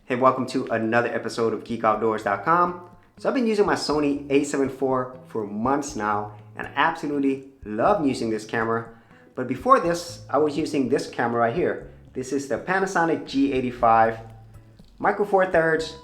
Hey, welcome to another episode of GeekOutdoors.com. So I've been using my Sony A7IV for months now and I absolutely love using this camera. But before this, I was using this camera right here. This is the Panasonic G85 Micro Four Thirds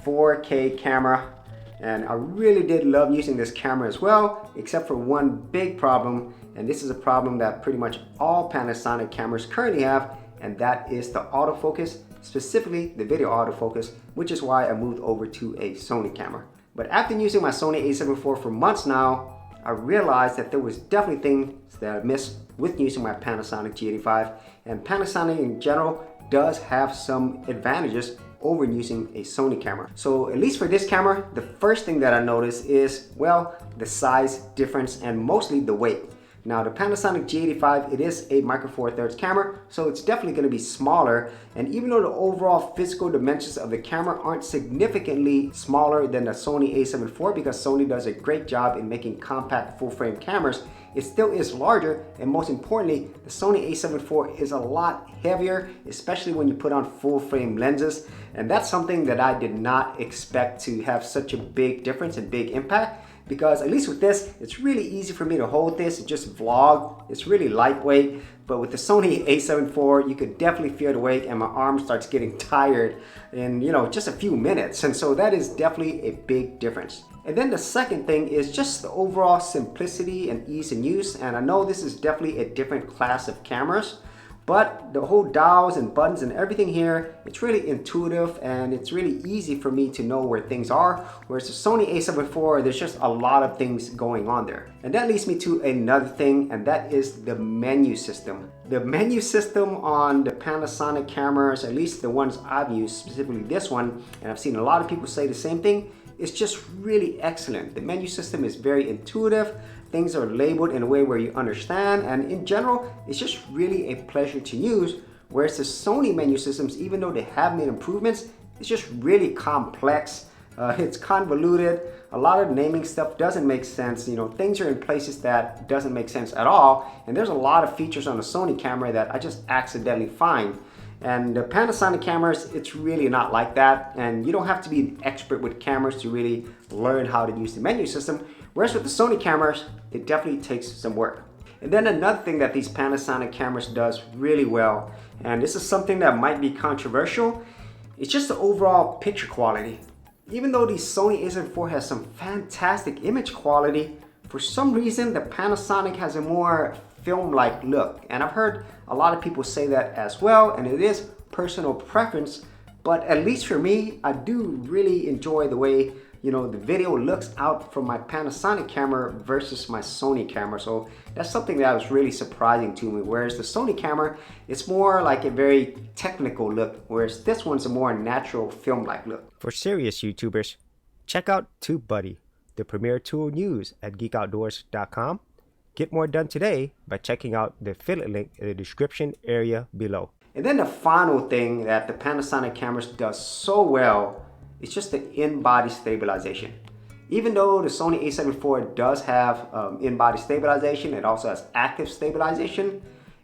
4K camera. And I really did love using this camera as well, except for one big problem. And this is a problem that pretty much all Panasonic cameras currently have, and that is the autofocus, specifically the video autofocus, which is why I moved over to a Sony camera. But after using my Sony A7IV for months now, I realized that there was definitely things that I missed with using my Panasonic G85, and Panasonic in general does have some advantages over using a Sony camera. So at least for this camera, the first thing that I noticed is, well, the size difference and mostly the weight. Now the Panasonic G85, it is a Micro Four Thirds camera, so it's definitely going to be smaller. And even though the overall physical dimensions of the camera aren't significantly smaller than the Sony A7IV, because Sony does a great job in making compact full frame cameras, it still is larger. And most importantly, the Sony A7IV is a lot heavier, especially when you put on full frame lenses. And that's something that I did not expect to have such a big difference and big impact. Because at least with this, it's really easy for me to hold this and just vlog. It's really lightweight. But with the Sony A7IV, you could definitely feel the weight, and my arm starts getting tired in just a few minutes. And so that is definitely a big difference. And then the second thing is just the overall simplicity and ease in use. And I know this is definitely a different class of cameras, but the whole dials and buttons and everything here, it's really intuitive and it's really easy for me to know where things are. Whereas the Sony A7IV, there's just a lot of things going on there. And that leads me to another thing, and that is the menu system. The menu system on the Panasonic cameras, at least the ones I've used, specifically this one, and I've seen a lot of people say the same thing, it's just really excellent. The menu system is very intuitive. Things are labeled in a way where you understand, and in general, it's just really a pleasure to use. Whereas the Sony menu systems, even though they have made improvements, it's just really complex. It's convoluted. A lot of naming stuff doesn't make sense. Things are in places that doesn't make sense at all. And there's a lot of features on the Sony camera that I just accidentally find. And the Panasonic cameras, it's really not like that. And you don't have to be an expert with cameras to really learn how to use the menu system. Whereas with the Sony cameras, it definitely takes some work. And then another thing that these Panasonic cameras does really well, and this is something that might be controversial, it's just the overall picture quality. Even though the Sony A7IV has some fantastic image quality, for some reason the Panasonic has a more film-like look. And I've heard a lot of people say that as well, and it is personal preference, but at least for me, I do really enjoy the way the video looks out from my Panasonic camera versus my Sony camera. So that's something that was really surprising to me. Whereas the Sony camera, it's more like a very technical look, whereas this one's a more natural film-like look. For serious YouTubers, check out TubeBuddy, the premier tool news at GeekOutdoors.com. Get more done today by checking out the affiliate link in the description area below. And then the final thing that the Panasonic cameras does so well, it's just the in-body stabilization. Even though the Sony A7IV does have in-body stabilization, it also has active stabilization,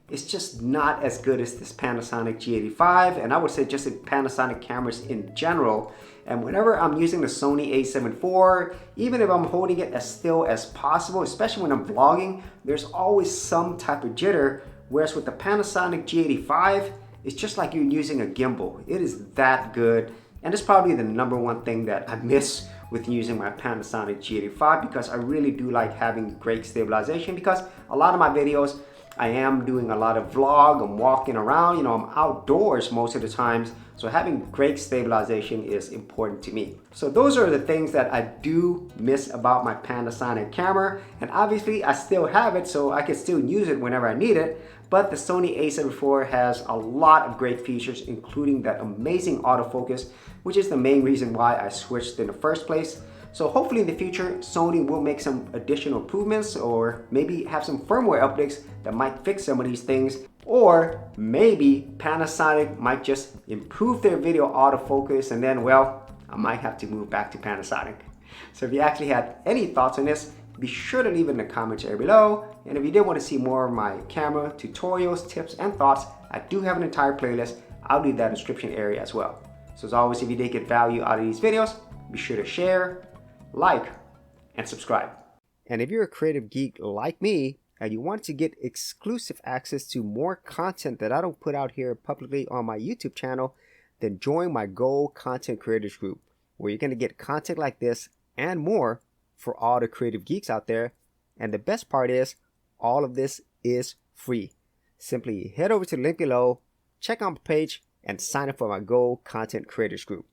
it's just not as good as this Panasonic G85, and I would say just the Panasonic cameras in general. And whenever I'm using the Sony A7IV, even if I'm holding it as still as possible, especially when I'm vlogging, there's always some type of jitter. Whereas with the Panasonic G85, it's just like you're using a gimbal. It is that good. And it's probably the number one thing that I miss with using my Panasonic G85, because I really do like having great stabilization, because a lot of my videos, I am doing a lot of vlog, I'm walking around, I'm outdoors most of the times. So having great stabilization is important to me. So those are the things that I do miss about my Panasonic camera. And obviously I still have it, so I can still use it whenever I need it. But the Sony A7IV has a lot of great features, including that amazing autofocus, which is the main reason why I switched in the first place. So hopefully in the future, Sony will make some additional improvements, or maybe have some firmware updates that might fix some of these things. Or maybe Panasonic might just improve their video autofocus, and then, well, I might have to move back to Panasonic. So if you actually had any thoughts on this, be sure to leave it in the comments area below. And if you did want to see more of my camera tutorials, tips, and thoughts, I do have an entire playlist. I'll leave that in the description area as well. So as always, if you did get value out of these videos, be sure to share, like, and subscribe. And if you're a creative geek like me and you want to get exclusive access to more content that I don't put out here publicly on my YouTube channel, then join my Gold Content Creators group, where you're going to get content like this and more for all the creative geeks out there. And the best part is, all of this is free. Simply head over to the link below, check out my page, and sign up for my Gold Content Creators group.